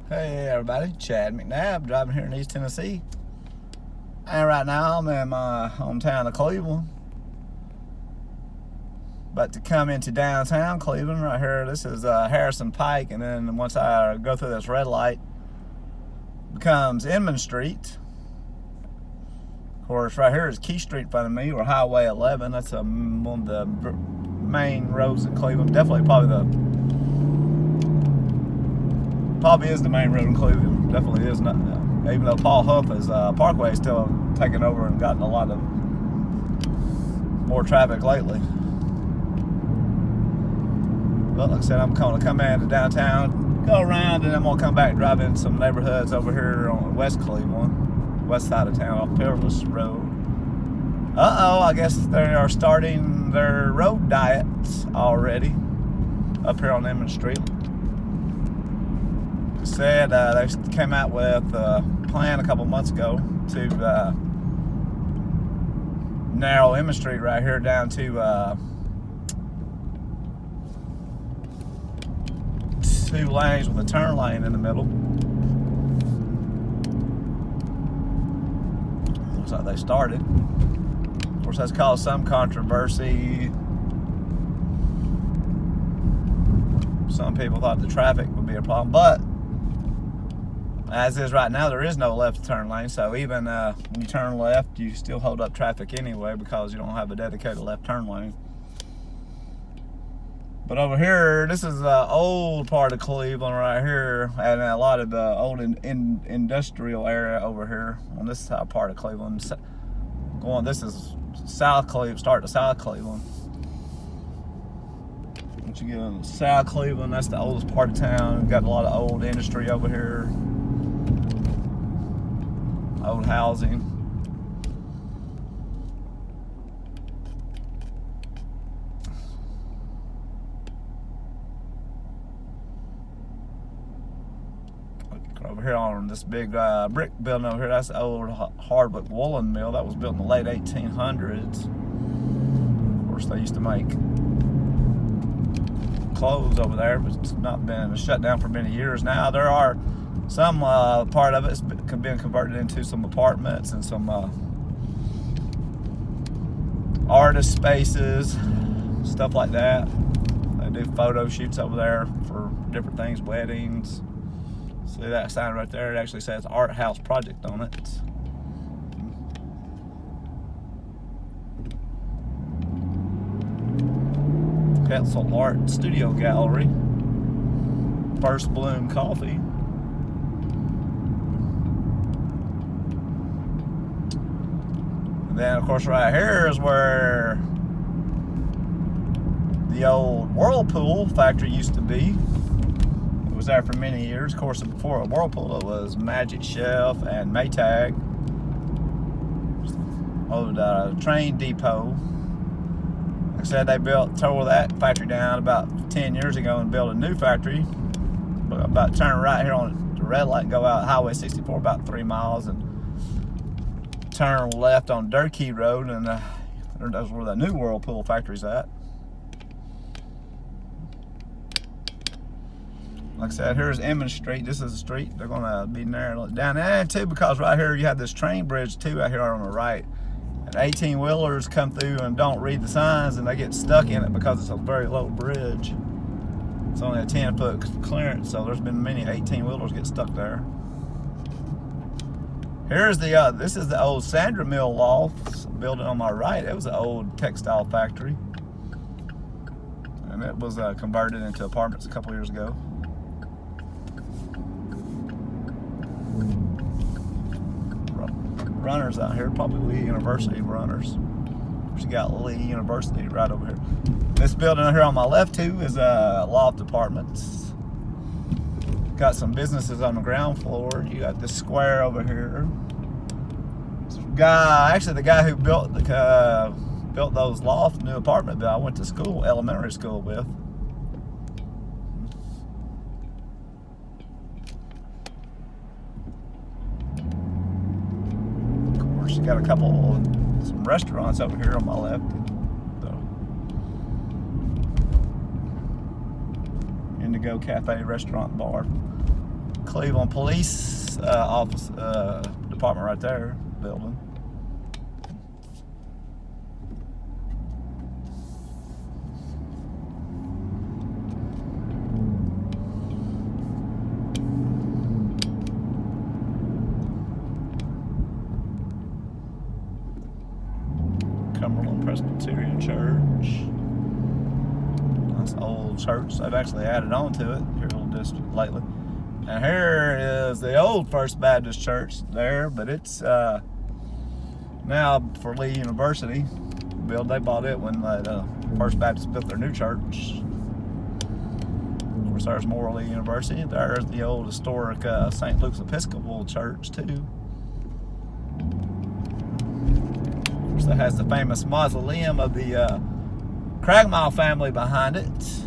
Hey everybody, Chad McNabb driving here in East Tennessee. And right now I'm in my hometown of Cleveland. About to come into downtown Cleveland right here. This is Harrison Pike, and then once I go through this red light, becomes Inman Street. Of course, right here is Key Street in front of me, or Highway 11. That's one of the main roads in Cleveland. Definitely probably is the main road in Cleveland. Definitely is not. Even though Paul Huff's Parkway is still taken over and gotten a lot of more traffic lately. But like I said, I'm going to come into downtown, go around, and I'm going to come back and drive in some neighborhoods over here on West Cleveland, west side of town off Peerless Road. I guess they are starting their road diets already up here on Inman Street. Said they came out with a plan a couple months ago to narrow Inman Street right here down to 2 lanes with a turn lane in the middle. Looks like they started. Of course, that's caused some controversy. Some people thought the traffic would be a problem, but as is right now, there is no left turn lane, so even when you turn left, you still hold up traffic anyway because you don't have a dedicated left turn lane. But over here, this is the old part of Cleveland right here, and a lot of the old industrial area over here on this part of Cleveland. This is South Cleveland, start to South Cleveland. Once you get into South Cleveland, that's the oldest part of town. We've got a lot of old industry over here. Old housing. Over here on this big brick building over here, that's the old Hardwick woolen mill. That was built in the late 1800s. Of course, they used to make clothes over there, but it's not been shut down for many years now. There are some part of it's been converted into some apartments and some artist spaces, stuff like that. They do photo shoots over there for different things, weddings. See that sign right there? It actually says Art House Project on it. Pencil Art Studio Gallery. First Bloom Coffee. And then, of course, right here is where the old Whirlpool factory used to be. It was there for many years. Of course, before a Whirlpool, it was Magic Shelf and Maytag. Old train depot. Like I said, they tore that factory down about 10 years ago and built a new factory. About to turn right here on the red light and go out Highway 64 about 3 miles and turn left on Durkee Road, and that's where the new Whirlpool factory's at. Like I said, here's Inman Street. This is the street they're gonna be narrowing down there too, because right here you have this train bridge too out here on the right. And 18-wheelers come through and don't read the signs, and they get stuck in it because it's a very low bridge. It's only a 10-foot clearance, so there's been many 18-wheelers get stuck there. Here's this is the old Sandra Mill Lofts building on my right. It was an old textile factory, and it was converted into apartments a couple years ago. Runners out here, probably Lee University runners. You got Lee University right over here. This building here on my left too is loft apartments. Got some businesses on the ground floor. You got this square over here. The guy who built those loft new apartment that I went to school, elementary school with. Of course, you got some restaurants over here on my left. Indigo Cafe Restaurant Bar. Cleveland Police office department right there, building. Cumberland Presbyterian Church. Nice old church. They've actually added on to it here in the district lately. And here is the old First Baptist Church there, but it's now for Lee University. They bought it when the First Baptist built their new church. Of course, there's more Lee University. There's the old historic St. Luke's Episcopal Church too. Of course, that has the famous mausoleum of the Cragmile family behind it.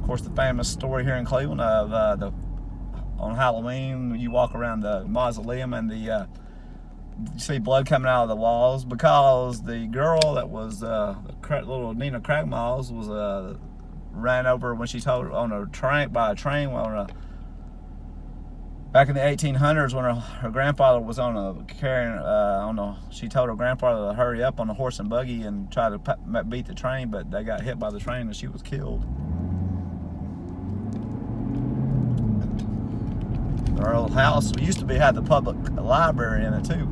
Of course, the famous story here in Cleveland of on Halloween, you walk around the mausoleum and you see blood coming out of the walls because the girl that was little Nina Cragmiles was ran over when she told on a train by a train back in the 1800s when her grandfather was she told her grandfather to hurry up on a horse and buggy and try to beat the train, but they got hit by the train and she was killed. Our old house used to had the public library in it too.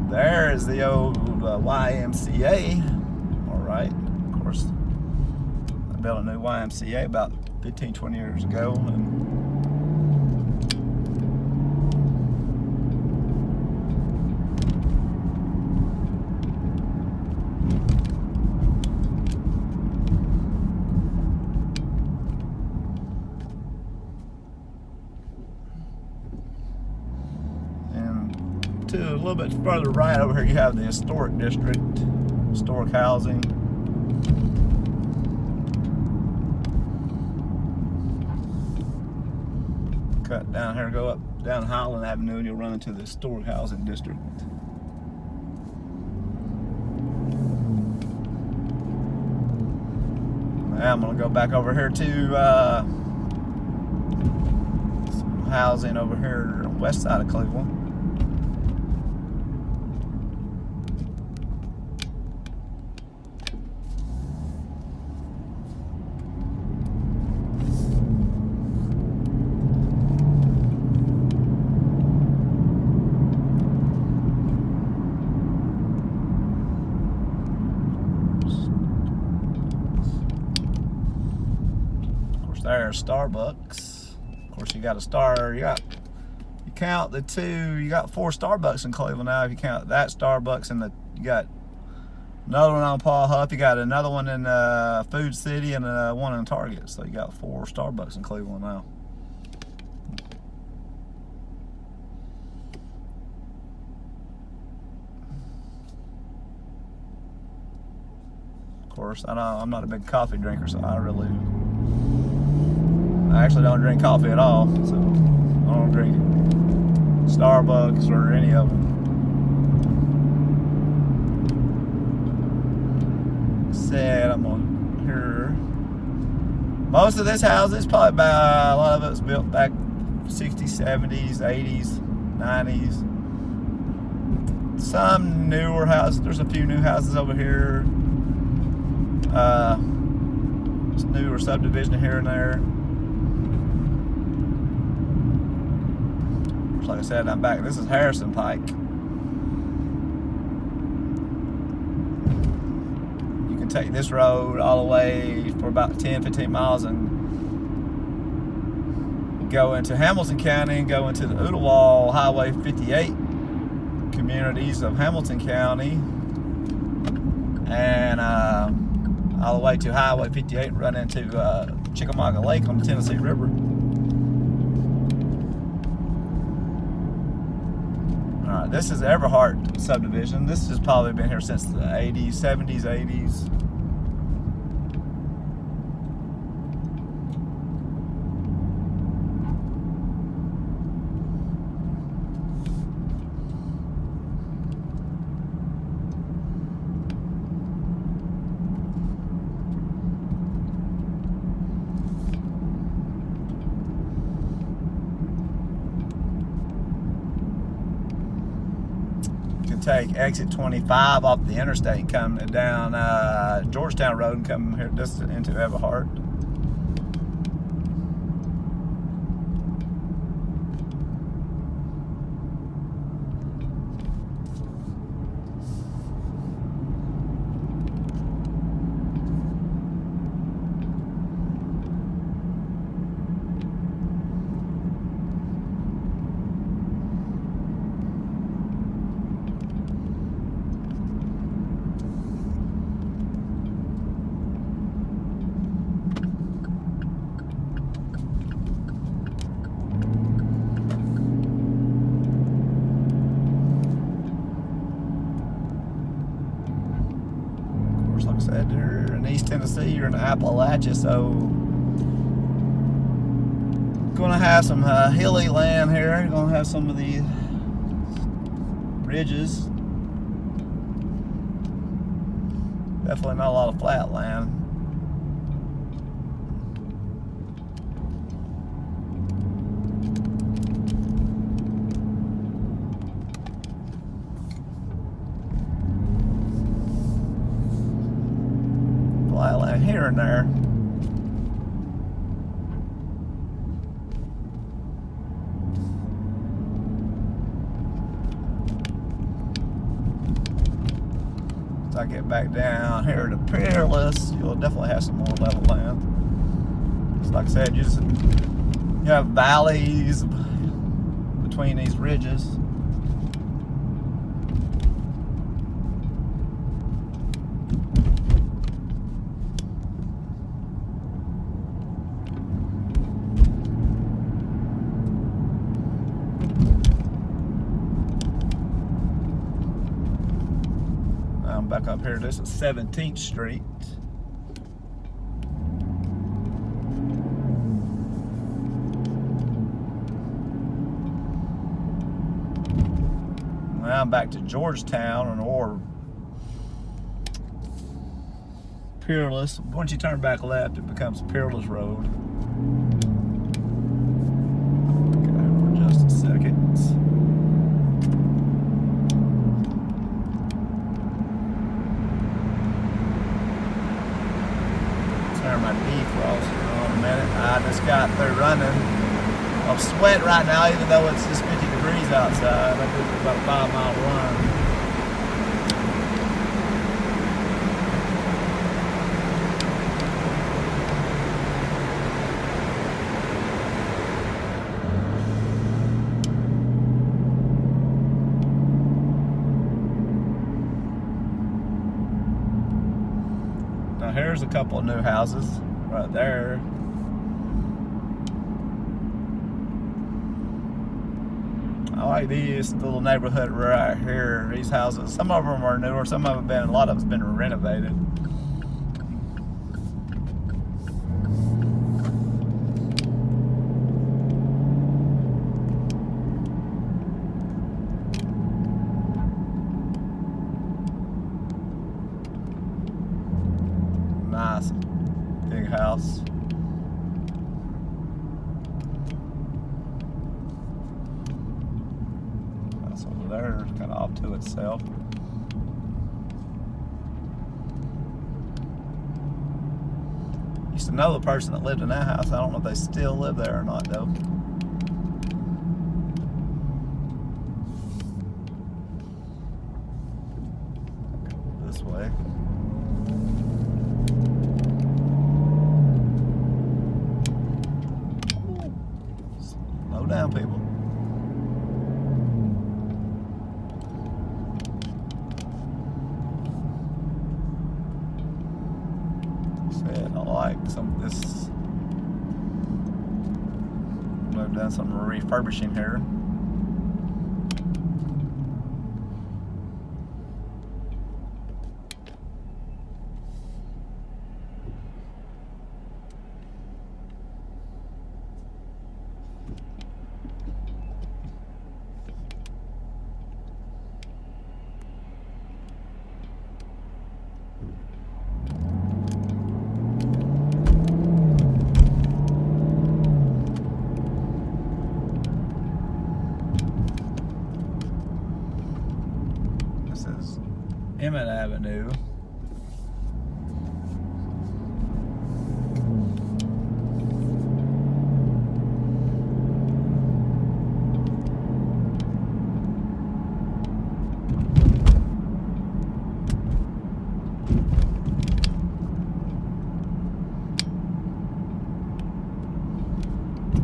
There is the old YMCA. All right, of course, I built a new YMCA about 15, 20 years ago. To a little bit further right over here, you have the historic district, historic housing. Cut down here, go up down Highland Avenue, and you'll run into the historic housing district. Now I'm gonna go back over here to some housing over here on the west side of Cleveland. There's Starbucks. Of course, you got a star. You count the two. You got 4 Starbucks in Cleveland now. If you count that Starbucks and you got another one on Paul Huff. You got another one in Food City and one in Target. So you got 4 Starbucks in Cleveland now. Of course, I'm not a big coffee drinker, so I actually don't drink coffee at all, so I don't drink Starbucks or any of them. Said I'm on here. Most of this house is probably about, a lot of it was built back 60s, 70s, 80s, 90s. Some newer houses. There's a few new houses over here. Newer subdivision here and there. Like I said, I'm back. This is Harrison Pike. You can take this road all the way for about 10, 15 miles and go into Hamilton County and go into the Ooltewah Highway 58 communities of Hamilton County, and all the way to Highway 58, run into Chickamauga Lake on the Tennessee River. Alright, this is Everhart subdivision. This has probably been here since the 80s, 70s, 80s. can take exit 25 off the interstate and come down Georgetown Road and come here just into Everhart. Like I said, they're in East Tennessee, you're in Appalachia, so gonna have some hilly land here. You're gonna have some of the ridges. Definitely not a lot of flat land. Flat land here and there. I get back down here to Peerless, you'll definitely have some more level land. Just like I said, you have valleys between these ridges. Back up here, this is 17th Street. Now I'm back to Georgetown or Peerless. Once you turn back left, it becomes Peerless Road. Okay, for just a second. Turn my defroster on a minute. I just got through running. I'm sweating right now, even though it's just 50 degrees outside. I did about a 5-mile run. Now here's a couple of new houses right there. I like this little neighborhood right here. These houses, some of them are newer, some of them have been, a lot of them's been renovated. Nice big house. That's over there, kind of off to itself. Used to know the person that lived in that house. I don't know if they still live there or not though. This way. Slow down, people. Said I like some of this. I've done some refurbishing here. Emmett Avenue.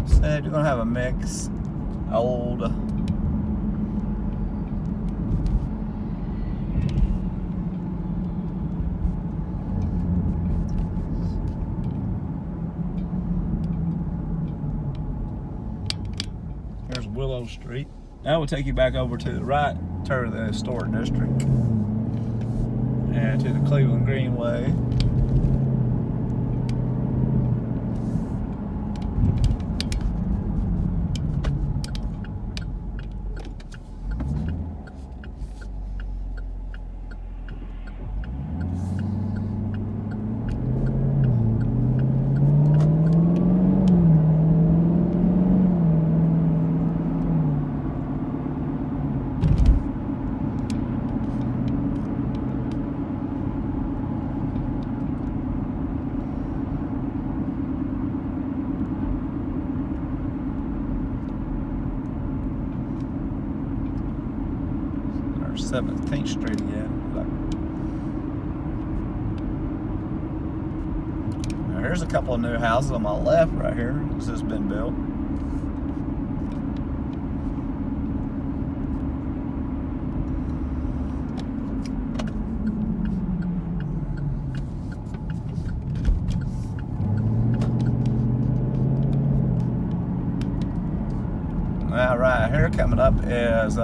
Said you're gonna have a mix. Old. Here's Willow Street. That will take you back over to the right, to the historic district, and to the Cleveland Greenway. Or 17th Street again. Now, here's a couple of new houses on my left right here. This has been built. Now, right here coming up is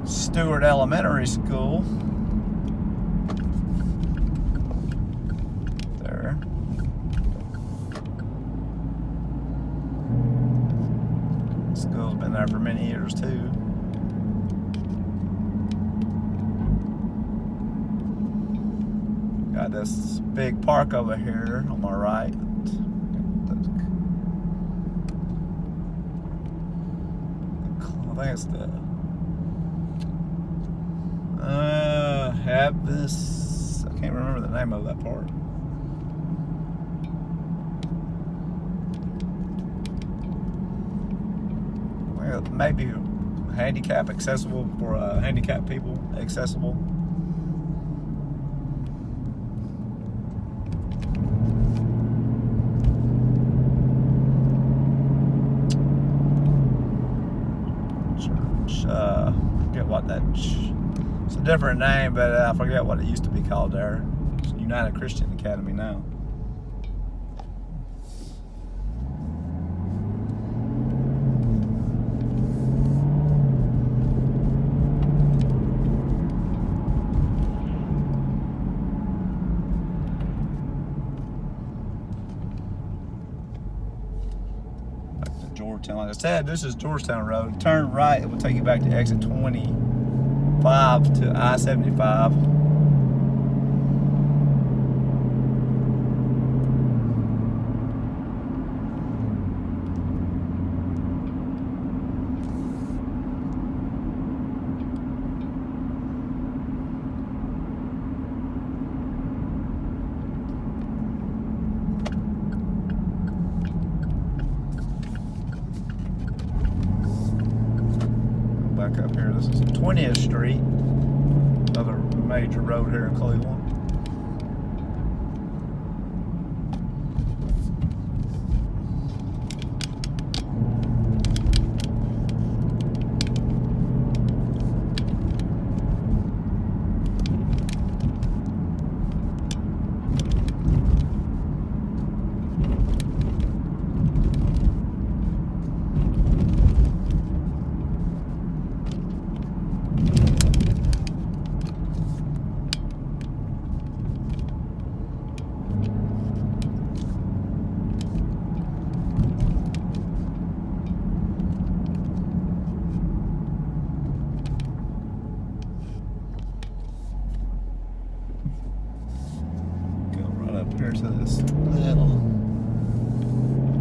Stewart Elementary School. There. School's been there for many years too. Got this big park over here on my right. I think it's the have this. I can't remember the name of that park. Well, maybe handicap accessible for handicapped people. Accessible. Forget what that. It's a different name, but I forget what it used to be called there. It's United Christian Academy now. Georgetown. Like I said, this is Georgetown Road. Turn right, it will take you back to exit 25 to I-75. Back up here, this is 20th Street, another major road here in Cleveland. Here to this little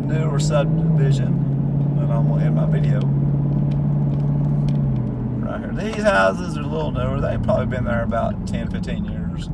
newer subdivision that I'm gonna end my video right here. These houses are a little newer. They've probably been there about 10, 15 years.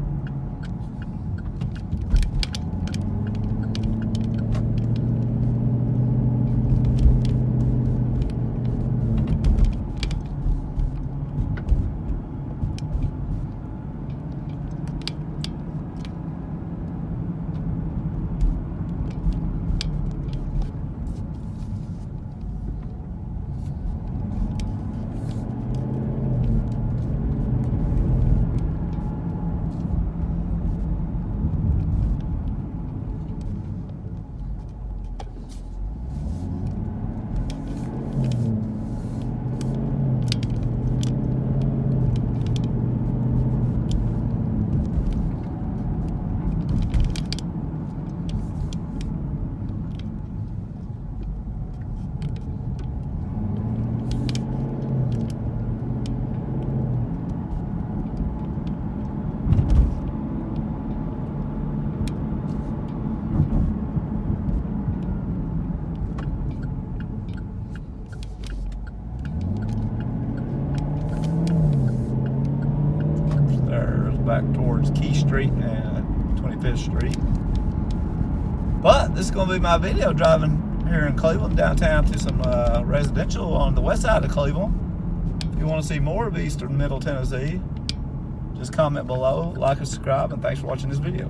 Back towards Key Street and 25th Street. But this is going to be my video driving here in Cleveland, downtown, to some residential on the west side of Cleveland. If you want to see more of Eastern Middle Tennessee, just comment below, like and subscribe, and thanks for watching this video.